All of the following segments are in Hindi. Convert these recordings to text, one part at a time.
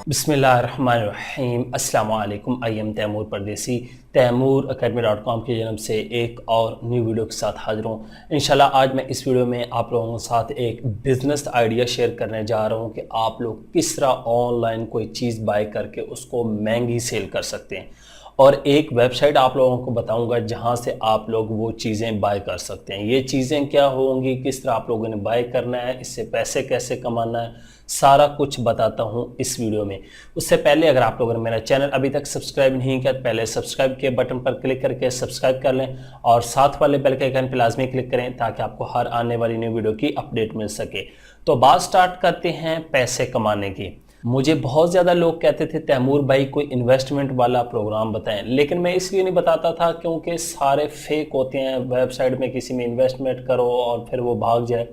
बिस्मिल्लाहिर्रहमानिर्रहीम। अस्सलाम वालेकुम। आई एम तैमूर परदेसी। तैमूर academy.com के जन्म से एक और न्यू वीडियो के साथ हाजिर हूँ। इंशाल्लाह आज मैं इस वीडियो में आप लोगों के साथ एक बिज़नेस आइडिया शेयर करने जा रहा हूँ कि आप लोग किस तरह ऑनलाइन कोई चीज़ बाय करके उसको महंगी सेल कर सकते हैं, और एक वेबसाइट आप लोगों को बताऊंगा जहां से आप लोग वो चीज़ें बाय कर सकते हैं। ये चीज़ें क्या होंगी, किस तरह आप लोगों ने बाय करना है, इससे पैसे कैसे कमाना है, सारा कुछ बताता हूं इस वीडियो में। उससे पहले अगर आप लोगों ने मेरा चैनल अभी तक सब्सक्राइब नहीं किया तो पहले सब्सक्राइब के बटन पर क्लिक करके सब्सक्राइब कर लें और साथ वाले बेल के आइकन पर लाजमी क्लिक करें ताकि आपको हर आने वाली न्यू वीडियो की अपडेट मिल सके। तो बात स्टार्ट करते हैं पैसे कमाने की। मुझे बहुत ज़्यादा लोग कहते थे तैमूर भाई कोई इन्वेस्टमेंट वाला प्रोग्राम बताएं, लेकिन मैं इसलिए नहीं बताता था क्योंकि सारे फेक होते हैं। वेबसाइट में किसी में इन्वेस्टमेंट करो और फिर वो भाग जाए।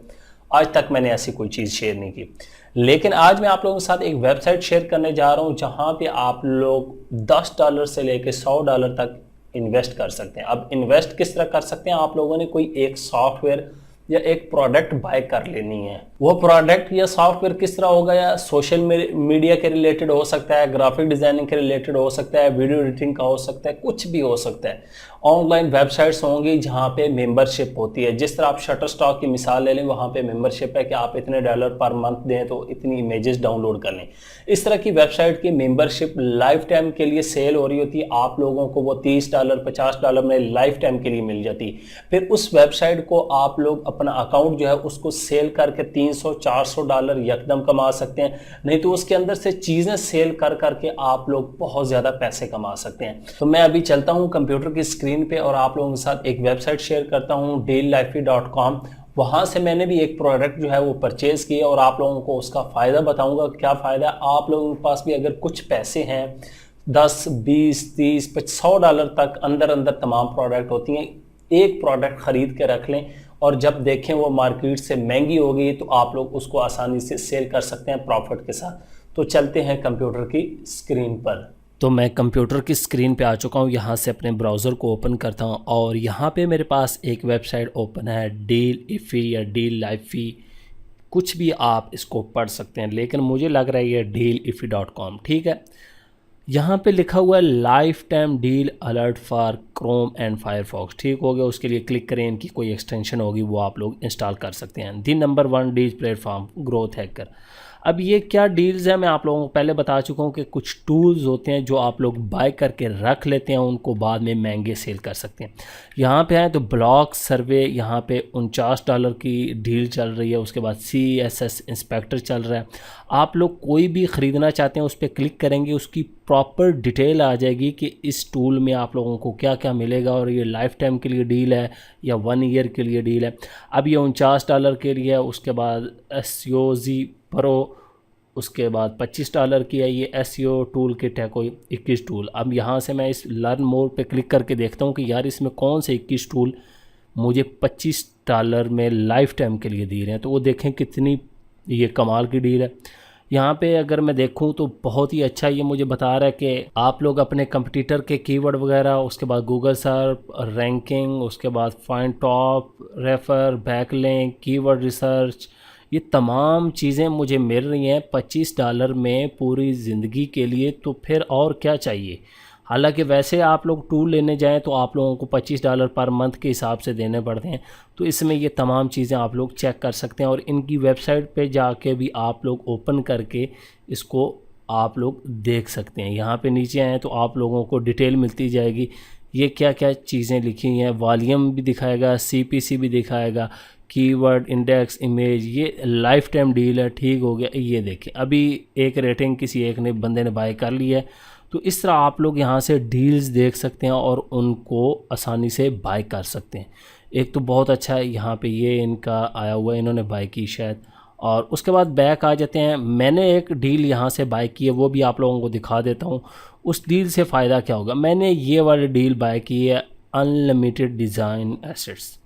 आज तक मैंने ऐसी कोई चीज़ शेयर नहीं की, लेकिन आज मैं आप लोगों के साथ एक वेबसाइट शेयर करने जा रहा हूं जहां पे आप लोग $10 से लेकर $100 तक इन्वेस्ट कर सकते हैं। अब इन्वेस्ट किस तरह कर सकते हैं, आप लोगों ने कोई एक सॉफ्टवेयर या एक प्रोडक्ट बाय कर लेनी है। वो प्रोडक्ट या सॉफ्टवेयर किस तरह होगा, या सोशल मीडिया के रिलेटेड हो सकता है, ग्राफिक डिजाइनिंग के रिलेटेड हो सकता है, वीडियो एडिटिंग का हो सकता है, कुछ भी हो सकता है। ऑनलाइन वेबसाइट्स होंगी जहां पे मेंबरशिप होती है। जिस तरह आप शटरस्टॉक की मिसाल ले लें, वहां पे मेंबरशिप है कि आप इतने डॉलर पर मंथ दें तो इतनी इमेजेस डाउनलोड कर लें। इस तरह की वेबसाइट की मेंबरशिप लाइफ टाइम के लिए सेल हो रही होती है। आप लोगों को वो $30 $50 में लाइफ टाइम के लिए मिल जाती है। फिर उस वेबसाइट को आप लोग अपना अकाउंट जो है उसको सेल करके $300-400 यकदम कमा सकते हैं। नहीं तो उसके अंदर से चीजें सेल कर करके आप लोग बहुत ज्यादा पैसे कमा सकते हैं। तो मैं अभी चलता हूं कंप्यूटर की स्क्रीन पे और आप लोगों के साथ एक वेबसाइट शेयर करता हूं deallifey.com। वहां से मैंने भी एक प्रोडक्ट जो है वो परचेज किया और आप लोगों को उसका फायदा बताऊंगा। क्या फायदा, आप लोगों के पास भी अगर कुछ पैसे हैं, 10 20 30 $100 तक अंदर अंदर तमाम प्रोडक्ट होती हैं, एक प्रोडक्ट खरीद के रख लें और जब देखें वो मार्केट से महंगी हो गई तो आप लोग उसको आसानी से सेल कर सकते हैं प्रॉफिट के साथ। तो चलते हैं कंप्यूटर की स्क्रीन पर। तो मैं कंप्यूटर की स्क्रीन पे आ चुका हूँ। यहाँ से अपने ब्राउज़र को ओपन करता हूँ और यहाँ पे मेरे पास एक वेबसाइट ओपन है, deallify या deallify, कुछ भी आप इसको पढ़ सकते हैं, लेकिन मुझे लग रहा है ये deallify.com ठीक है। यहाँ पे लिखा हुआ है life time deal alert for Chrome and Firefox, ठीक हो गया। उसके लिए क्लिक करें, इनकी कोई एक्सटेंशन होगी वो आप लोग इंस्टॉल कर सकते हैं। The number 1 deal platform growth hacker. अब ये क्या डील्स हैं, मैं आप लोगों को पहले बता चुका हूँ कि कुछ टूल्स होते हैं जो आप लोग बाय करके रख लेते हैं, उनको बाद में महंगे सेल कर सकते हैं। यहाँ पे आए तो ब्लॉक सर्वे, यहाँ पे $49 की डील चल रही है। उसके बाद CSS इंस्पेक्टर चल रहा है। आप लोग कोई भी ख़रीदना चाहते हैं उस पर क्लिक करेंगे, उसकी प्रॉपर डिटेल आ जाएगी कि इस टूल में आप लोगों को क्या क्या मिलेगा, और ये लाइफ टाइम के लिए डील है या 1 ईयर के लिए डील है। अब ये $49 के लिए है। उसके बाद SEO प्रो, उसके बाद $25 की है ये SEO टूल किट है, कोई 21 टूल। अब यहाँ से मैं इस लर्न मोर पे क्लिक करके देखता हूँ कि यार इसमें कौन से 21 टूल मुझे $25 में लाइफ टाइम के लिए दे रहे हैं। तो वो देखें कितनी ये कमाल की डील है। यहाँ पे अगर मैं देखूँ तो बहुत ही अच्छा ये मुझे बता रहा है कि आप लोग अपने कंपटीटर के कीवर्ड वगैरह, उसके बाद गूगल सर्च रैंकिंग, उसके बाद find top, refer, backlink, keyword research, ये तमाम चीज़ें मुझे मिल रही हैं $25 में पूरी ज़िंदगी के लिए। तो फिर और क्या चाहिए। हालांकि वैसे आप लोग टूल लेने जाएं तो आप लोगों को $25 पर मंथ के हिसाब से देने पड़ते हैं। तो इसमें ये तमाम चीज़ें आप लोग चेक कर सकते हैं और इनकी वेबसाइट पे जाके भी आप लोग ओपन करके इसको आप लोग देख सकते हैं। यहाँ पे नीचे आएँ तो आप लोगों को डिटेल मिलती जाएगी, ये क्या क्या चीज़ें लिखी हैं। वॉल्यूम भी दिखाएगा, CPC भी दिखाएगा, कीवर्ड, इंडेक्स, इमेज। ये लाइफ टाइम डील है, ठीक हो गया। ये देखें अभी एक रेटिंग किसी एक ने बंदे ने बाय कर ली है। तो इस तरह आप लोग यहाँ से डील्स देख सकते हैं और उनको आसानी से बाय कर सकते हैं। एक तो बहुत अच्छा है, यहाँ पे ये इनका आया हुआ है, इन्होंने बाय की शायद। और उसके बाद बैक आ जाते हैं। मैंने एक डील यहाँ से बाय की है, वो भी आप लोगों को दिखा देता हूँ। उस डील से फ़ायदा क्या होगा। मैंने ये वाली डील बाय की है, अनलिमिटेड डिज़ाइन एसेट्स,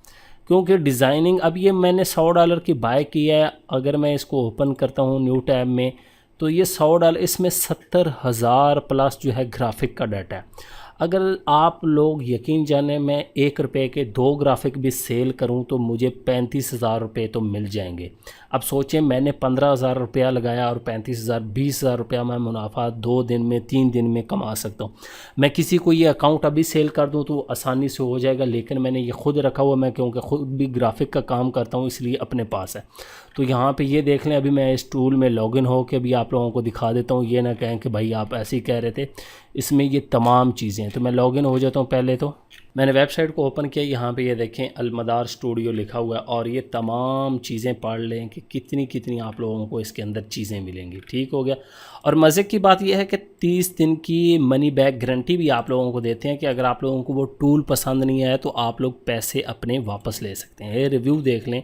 क्योंकि डिज़ाइनिंग अब ये मैंने $100 की बाय की है। अगर मैं इसको ओपन करता हूँ न्यू टैब में तो ये $100, इसमें 70,000 प्लस जो है ग्राफिक का डाटा है। अगर आप लोग यकीन जाने मैं 1 रुपये के 2 ग्राफिक भी सेल करूं तो मुझे 35,000 रुपये तो मिल जाएंगे। अब सोचें मैंने 15,000 रुपया लगाया और 35,000 20,000 रुपया मैं मुनाफा 2 दिन में 3 दिन में कमा सकता हूँ। मैं किसी को ये अकाउंट अभी सेल कर दूँ तो आसानी से हो जाएगा, लेकिन मैंने ये खुद रखा हुआ, मैं क्योंकि खुद भी ग्राफिक का काम करता हूँ इसलिए अपने पास है। तो यहाँ पे ये देख लें, अभी मैं इस टूल में लॉगिन हो के भी आप लोगों को दिखा देता हूँ, ये ना कहें कि भाई आप ऐसे ही कह रहे थे। इसमें ये तमाम चीज़ें हैं। तो मैं लॉगिन हो जाता हूँ। पहले तो मैंने वेबसाइट को ओपन किया, यहाँ पे ये देखें अलमदार स्टूडियो लिखा हुआ है और ये तमाम चीज़ें पढ़ लें कि कितनी कितनी आप लोगों को इसके अंदर चीज़ें मिलेंगी। ठीक हो गया। और मज़े की बात यह है कि 30 दिन की मनी बैक गारंटी भी आप लोगों को देते हैं कि अगर आप लोगों को वो टूल पसंद नहीं आया तो आप लोग पैसे अपने वापस ले सकते हैं। ये रिव्यू देख लें,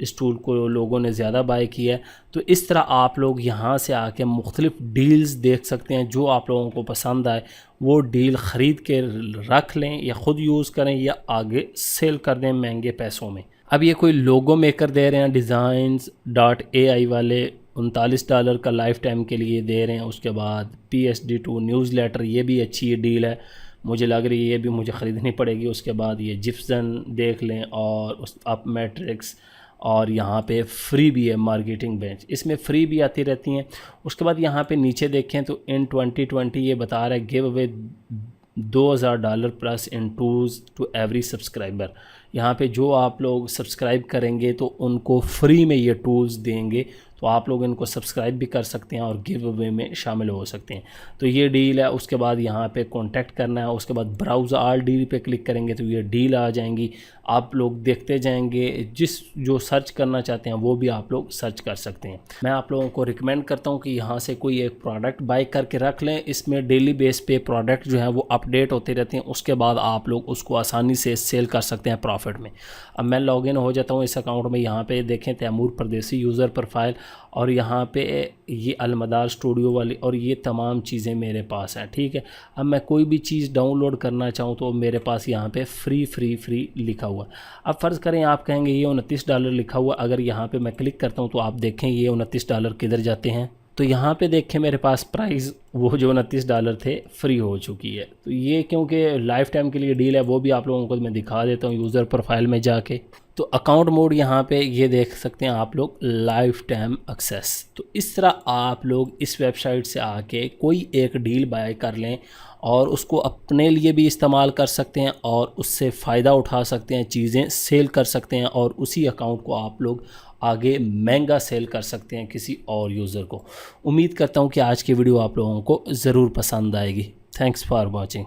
इस टूल को लोगों ने ज़्यादा बाय किया है। तो इस तरह आप लोग यहाँ से आके मुख्तलिफ डील्स देख सकते हैं, जो आप लोगों को पसंद आए वो डील ख़रीद के रख लें या ख़ुद यूज़ करें या आगे सेल कर दें महंगे पैसों में। अब ये कोई लोगो मेकर दे रहे हैं Designs.ai वाले, $39 का लाइफ टाइम के लिए दे रहे हैं। उसके बाद PSD2 न्यूज़लेटर, ये भी अच्छी डील है, मुझे लग रही है ये भी मुझे ख़रीदनी पड़ेगी। उसके बाद ये जिप्सन देख लें और उस अप मैट्रिक्स, और यहाँ पे फ्री भी है मार्केटिंग बेंच, इसमें फ्री भी आती रहती हैं। उसके बाद यहाँ पे नीचे देखें तो इन 2020 ये बता रहा है give away $2,000 plus in tools to every subscriber. यहाँ पे जो आप लोग सब्सक्राइब करेंगे तो उनको फ्री में ये टूल्स देंगे, तो आप लोग इनको सब्सक्राइब भी कर सकते हैं और गिव अवे में शामिल हो सकते हैं। तो ये डील है। उसके बाद यहाँ पे कांटेक्ट करना है, उसके बाद ब्राउज़ ऑल डील पे क्लिक करेंगे तो ये डील आ जाएंगी। आप लोग देखते जाएंगे, जो सर्च करना चाहते हैं वो भी आप लोग सर्च कर सकते हैं। मैं आप लोगों को रिकमेंड करता हूँ कि यहाँ से कोई एक प्रोडक्ट बाय करके रख लें। इसमें डेली बेस पे प्रोडक्ट जो है वो अपडेट होते रहते हैं, उसके बाद आप लोग उसको आसानी से सेल कर सकते हैं प्रॉफिट में। अब मैं लॉगिन हो जाता हूँ इस अकाउंट में। यहाँ पे देखें तैमूर परदेसी यूज़र प्रोफाइल, और यहाँ पे ये अलमदार स्टूडियो वाली, और ये तमाम चीज़ें मेरे पास हैं। ठीक है। अब मैं कोई भी चीज़ डाउनलोड करना चाहूँ तो मेरे पास यहाँ पे फ्री लिखा हुआ। अब फ़र्ज़ करें आप कहेंगे ये $29 लिखा हुआ, अगर यहाँ पे मैं क्लिक करता हूँ तो आप देखें ये $29 किधर जाते हैं। तो यहाँ पे देखें मेरे पास प्राइस वो जो $29 थे फ्री हो चुकी है। तो ये क्योंकि लाइफ टाइम के लिए डील है, वो भी आप लोगों को मैं दिखा देता हूँ यूज़र प्रोफाइल में जाके। तो अकाउंट मोड यहाँ पे ये देख सकते हैं आप लोग, लाइफ टाइम एक्सेस। तो इस तरह आप लोग इस वेबसाइट से आके कोई एक डील बाय कर लें और उसको अपने लिए भी इस्तेमाल कर सकते हैं और उससे फ़ायदा उठा सकते हैं, चीज़ें सेल कर सकते हैं और उसी अकाउंट को आप लोग आगे महंगा सेल कर सकते हैं किसी और यूज़र को। उम्मीद करता हूँ कि आज की वीडियो आप लोगों को ज़रूर पसंद आएगी। Thanks for watching.